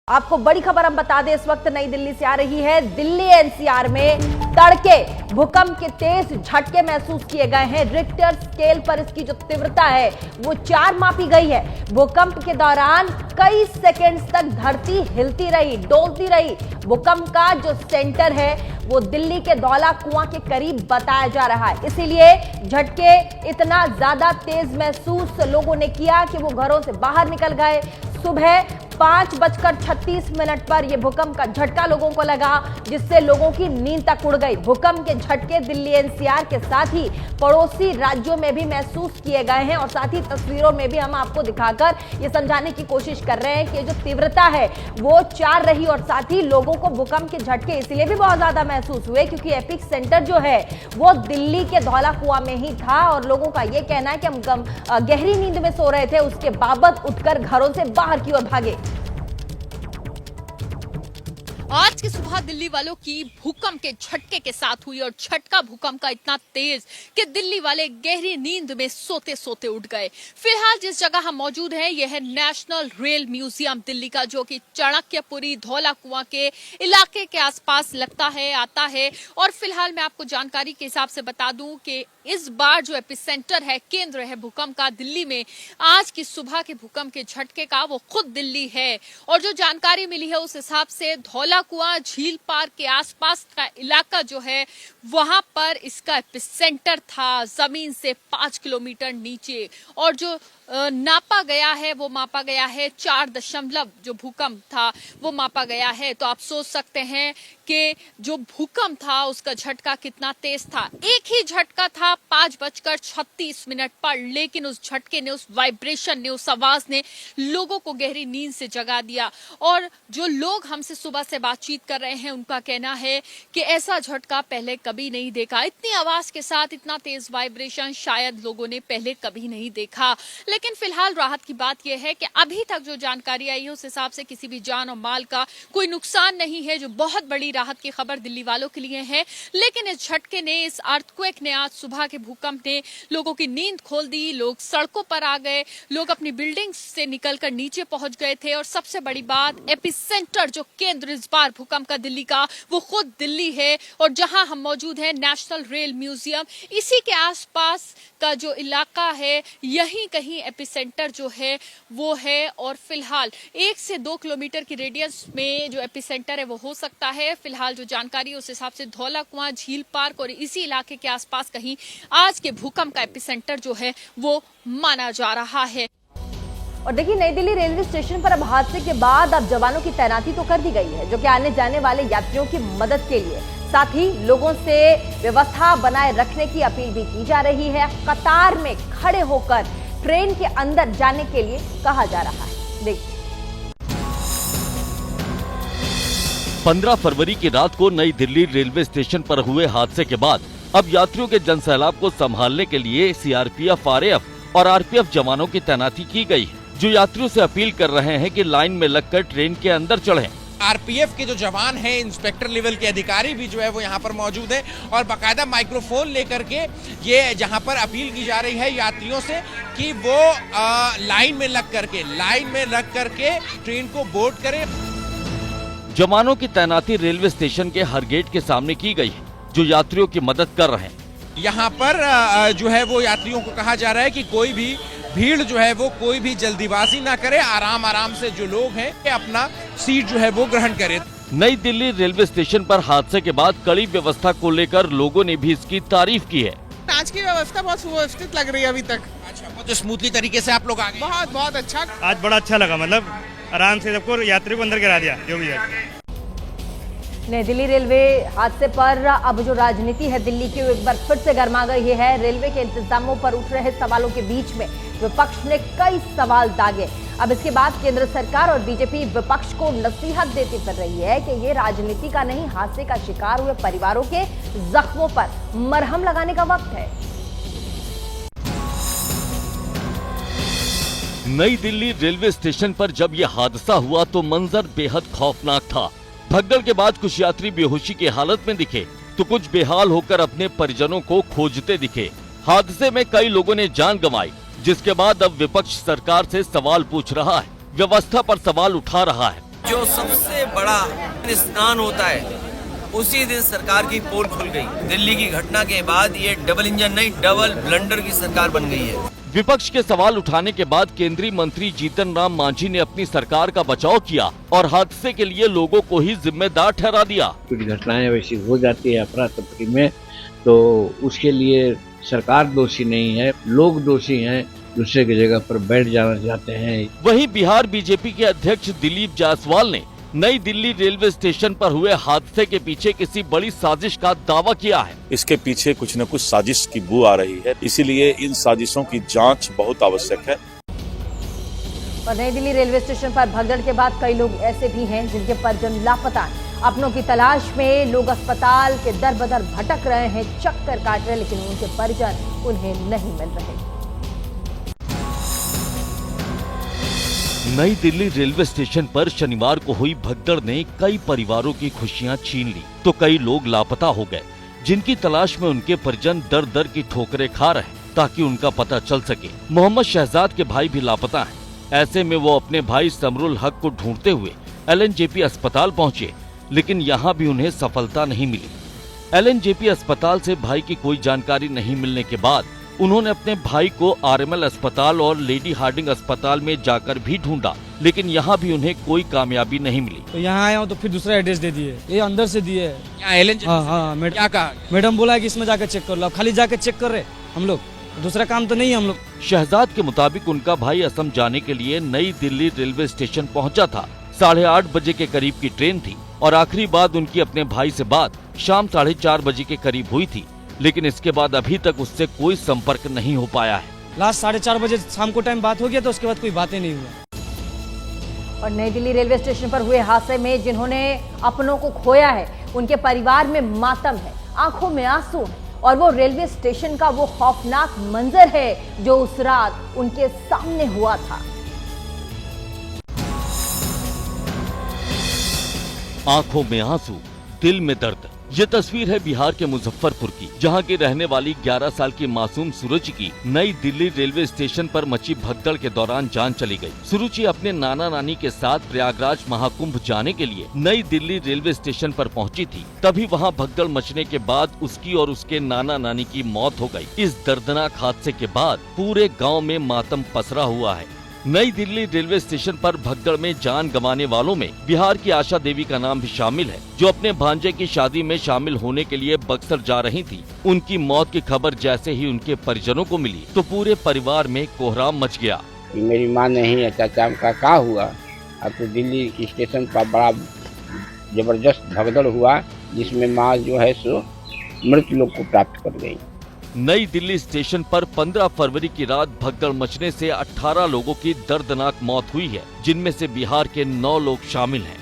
आपको बड़ी खबर हम बता दें, इस वक्त नई दिल्ली से आ रही है। दिल्ली एनसीआर में तड़के भूकंप के तेज झटके महसूस किए गए हैं। रिक्टर स्केल पर इसकी जो तीव्रता है वो 4 मापी गई है। भूकंप के दौरान कई सेकंड्स तक धरती हिलती रही, डोलती रही। भूकंप का जो सेंटर है वो दिल्ली के धौला कुआं के करीब बताया जा रहा है, इसीलिए झटके इतना ज्यादा तेज महसूस लोगों ने किया कि वो घरों से बाहर निकल गए। सुबह 5:36 पर यह भूकंप का झटका लोगों को लगा, जिससे लोगों की नींद तक उड़ गई। भूकंप के झटके दिल्ली एनसीआर के साथ ही पड़ोसी राज्यों में भी महसूस किए गए हैं और साथ ही तस्वीरों में भी हम आपको दिखाकर यह समझाने की कोशिश कर रहे हैं कि जो तीव्रता है वो 4 रही और साथ ही लोगों को भूकंप के झटके इसलिए भी बहुत ज्यादा महसूस हुए क्योंकि एपिक सेंटर जो है वो दिल्ली के धौला कुआं में ही था और लोगों का यह कहना है कि हम गहरी नींद में सो रहे थे, उसके बावजूद उठकर घरों से बाहर की ओर भागे। आज की सुबह दिल्ली वालों की भूकंप के झटके के साथ हुई और झटका भूकंप का इतना तेज कि दिल्ली वाले गहरी नींद में सोते सोते उठ गए। फिलहाल जिस जगह हम मौजूद हैं यह है नेशनल रेल म्यूजियम दिल्ली का, जो कि चाणक्यपुरी धौला कुआं के इलाके के आसपास लगता है, आता है। और फिलहाल मैं आपको जानकारी के हिसाब से बता दूं कि इस बार जो एपिसेंटर है, केंद्र है भूकंप का दिल्ली में, आज की सुबह के भूकंप के झटके का वो खुद दिल्ली है। और जो जानकारी मिली है उस हिसाब से धौला कुआं झील पार्क के आसपास का इलाका जो है वहां पर इसका एपिसेंटर था, जमीन से 5 किलोमीटर नीचे। और जो नापा गया है वो मापा गया है 4 जो भूकंप था वो मापा गया है। तो आप सोच सकते हैं कि जो भूकंप था उसका झटका कितना तेज था। एक ही झटका था 5:36 पर, लेकिन उस झटके ने, उस वाइब्रेशन ने, उस आवाज ने लोगों को गहरी नींद से जगा दिया। और जो लोग हमसे सुबह से बातचीत कर रहे हैं उनका कहना है कि ऐसा झटका पहले कभी नहीं देखा, इतनी आवाज के साथ इतना तेज वाइब्रेशन शायद लोगों ने पहले कभी नहीं देखा। लेकिन फिलहाल राहत की बात यह है कि अभी तक जो जानकारी आई है उस हिसाब से किसी भी जान और माल का कोई नुकसान नहीं है, जो बहुत बड़ी राहत की खबर दिल्ली वालों के लिए है। लेकिन इस झटके ने, इस अर्थक्वेक ने, आज सुबह के भूकंप ने लोगों की नींद खोल दी। लोग सड़कों पर आ गए, लोग अपनी बिल्डिंग से निकलकर नीचे पहुंच गए थे। और सबसे बड़ी बात, एपिसेंटर जो केंद्र इस बार भूकंप का दिल्ली का, वो खुद दिल्ली है। और जहां हम मौजूद हैं नेशनल रेल म्यूजियम, इसी के आसपास का जो इलाका है यहीं कहीं एपिसेंटर जो है वो है। और फिलहाल 1 से 2 किलोमीटर की रेडियस में जो एपिसेंटर है वो हो सकता है। फिलहाल जो जानकारी है उस हिसाब से धौला कुआं, झील पार्क और इसी इलाके के आसपास कहीं आज के भूकंप का एपिसेंटर जो है वो माना जा रहा है। और देखिए, नई दिल्ली रेलवे स्टेशन पर अब हादसे के बाद अब जवानों की तैनाती तो कर दी गई है, जो कि आने जाने वाले यात्रियों की मदद के लिए। साथ ही लोगों से व्यवस्था बनाए रखने की अपील भी की जा रही है। कतार में खड़े होकर ट्रेन के अंदर जाने के लिए कहा जा रहा है। देखिए, 15 फरवरी की रात को नई दिल्ली रेलवे स्टेशन पर हुए हादसे के बाद अब यात्रियों के जनसैलाब को संभालने के लिए सीआरपीएफ, आरएएफ और आरपीएफ जवानों की तैनाती की गई है, जो यात्रियों से अपील कर रहे हैं कि लाइन में लगकर ट्रेन के अंदर चढ़ें। आरपीएफ के जो जवान हैं, इंस्पेक्टर लेवल के अधिकारी भी जो है वो यहाँ पर मौजूद है और बाकायदा माइक्रोफोन लेकर के ये जहाँ पर अपील की जा रही है यात्रियों से कि वो लाइन में लग करके ट्रेन को बोर्ड करें। जवानों की तैनाती रेलवे स्टेशन के हर गेट के सामने की गई है, जो यात्रियों की मदद कर रहे हैं। यहाँ पर जो है वो यात्रियों को कहा जा रहा है कि कोई भी भीड़ जो है वो कोई भी जल्दीबाजी ना करे, आराम से जो लोग हैं अपना सीट जो है वो ग्रहण करें। नई दिल्ली रेलवे स्टेशन पर हादसे के बाद कड़ी व्यवस्था को लेकर लोगों ने भी इसकी तारीफ की है। आज की व्यवस्था बहुत सुव्यवस्थित लग रही है अभी तक। अच्छा, बहुत स्मूथली तरीके से आप लोग आ गए। बहुत अच्छा। आज बड़ा अच्छा लगा, मतलब आराम से सबको यात्री को अंदर गिरा दिया जो भी है। नई दिल्ली रेलवे हादसे पर अब जो राजनीति है दिल्ली की, एक बार फिर से गर्मा गई है। रेलवे के इंतजामों पर उठ रहे सवालों के बीच में विपक्ष ने कई सवाल दागे। अब इसके बाद केंद्र सरकार और बीजेपी विपक्ष को नसीहत देती फिर रही है कि ये राजनीति का नहीं, हादसे का शिकार हुए परिवारों के जख्मों पर मरहम लगाने का वक्त है। नई दिल्ली रेलवे स्टेशन पर जब यह हादसा हुआ तो मंजर बेहद खौफनाक था। भगदड़ के बाद कुछ यात्री बेहोशी की हालत में दिखे तो कुछ बेहाल होकर अपने परिजनों को खोजते दिखे। हादसे में कई लोगों ने जान गंवाई, जिसके बाद अब विपक्ष सरकार से सवाल पूछ रहा है, व्यवस्था पर सवाल उठा रहा है। जो सबसे बड़ा स्नान होता है उसी दिन सरकार की पोल खुल गई। दिल्ली की घटना के बाद ये डबल इंजन नहीं डबल ब्लंडर की सरकार बन गई है। विपक्ष के सवाल उठाने के बाद केंद्रीय मंत्री जीतन राम मांझी ने अपनी सरकार का बचाव किया और हादसे के लिए लोगों को ही जिम्मेदार ठहरा दिया। कुछ घटनाएं वैसी हो जाती है अफरा तफरी में, तो उसके लिए सरकार दोषी नहीं है, लोग दोषी हैं, दूसरे की जगह पर बैठ जाना चाहते हैं। वहीं बिहार बीजेपी के अध्यक्ष दिलीप जायसवाल ने नई दिल्ली रेलवे स्टेशन पर हुए हादसे के पीछे किसी बड़ी साजिश का दावा किया है। इसके पीछे कुछ न कुछ साजिश की बू आ रही है, इसीलिए इन साजिशों की जांच बहुत आवश्यक है। और नई दिल्ली रेलवे स्टेशन पर भगदड़ के बाद कई लोग ऐसे भी हैं जिनके परिजन लापता हैं। अपनों की तलाश में लोग अस्पताल के दर बदर भटक रहे हैं, चक्कर काट रहे हैं, लेकिन उनके परिजन उन्हें नहीं मिल रहे। नई दिल्ली रेलवे स्टेशन पर शनिवार को हुई भगदड़ ने कई परिवारों की खुशियां छीन ली, तो कई लोग लापता हो गए, जिनकी तलाश में उनके परिजन दर दर की ठोकरें खा रहे हैं ताकि उनका पता चल सके। मोहम्मद शहजाद के भाई भी लापता हैं। ऐसे में वो अपने भाई समरुल हक को ढूंढते हुए LNJP अस्पताल पहुंचे, लेकिन यहाँ भी उन्हें सफलता नहीं मिली। LNJP अस्पताल से भाई की कोई जानकारी नहीं मिलने के बाद उन्होंने अपने भाई को RML अस्पताल और लेडी हार्डिंग अस्पताल में जाकर भी ढूंढा, लेकिन यहाँ भी उन्हें कोई कामयाबी नहीं मिली। तो यहाँ आया हूँ तो फिर दूसरा एड्रेस दे दिए, ये अंदर से दिए। हाँ, क्या कहा? मैडम बोला कि इसमें जाकर चेक कर लो। खाली जाकर चेक कर रहे हम लोग, दूसरा काम तो नहीं है हम लोग। शहजाद के मुताबिक उनका भाई असम जाने के लिए नई दिल्ली रेलवे स्टेशन पहुंचा था। 8:30 बजे के करीब की ट्रेन थी और आखिरी बात उनकी अपने भाई से बात शाम 4:30 बजे के करीब हुई थी, लेकिन इसके बाद अभी तक उससे कोई संपर्क नहीं हो पाया है। लास्ट 4:30 बजे शाम को टाइम बात हो गया, तो उसके बाद कोई बातें नहीं हुआ। और नई दिल्ली रेलवे स्टेशन पर हुए हादसे में जिन्होंने अपनों को खोया है, उनके परिवार में मातम है, आंखों में आंसू है, और वो रेलवे स्टेशन का वो खौफनाक मंजर है जो उस रात उनके सामने हुआ था। आंखों में आंसू, दिल में दर्द। ये तस्वीर है बिहार के मुजफ्फरपुर की, जहां की रहने वाली 11 साल की मासूम सुरुचि की नई दिल्ली रेलवे स्टेशन पर मची भगदड़ के दौरान जान चली गई। सुरुचि अपने नाना नानी के साथ प्रयागराज महाकुंभ जाने के लिए नई दिल्ली रेलवे स्टेशन पर पहुंची थी। तभी वहां भगदड़ मचने के बाद उसकी और उसके नाना नानी की मौत हो गई। इस दर्दनाक हादसे के बाद पूरे गाँव में मातम पसरा हुआ है। नई दिल्ली रेलवे स्टेशन पर भगदड़ में जान गंवाने वालों में बिहार की आशा देवी का नाम भी शामिल है, जो अपने भांजे की शादी में शामिल होने के लिए बक्सर जा रही थी। उनकी मौत की खबर जैसे ही उनके परिजनों को मिली तो पूरे परिवार में कोहराम मच गया। मेरी माँ नहीं है, चाचा का हुआ। अब तो दिल्ली स्टेशन पर बड़ा जबरदस्त भगदड़ हुआ, जिसमें माँ जो है सो मृत लोग को प्राप्त कर गई। नई दिल्ली स्टेशन पर 15 फरवरी की रात भगदड़ मचने से 18 लोगों की दर्दनाक मौत हुई है, जिनमें से बिहार के 9 लोग शामिल हैं।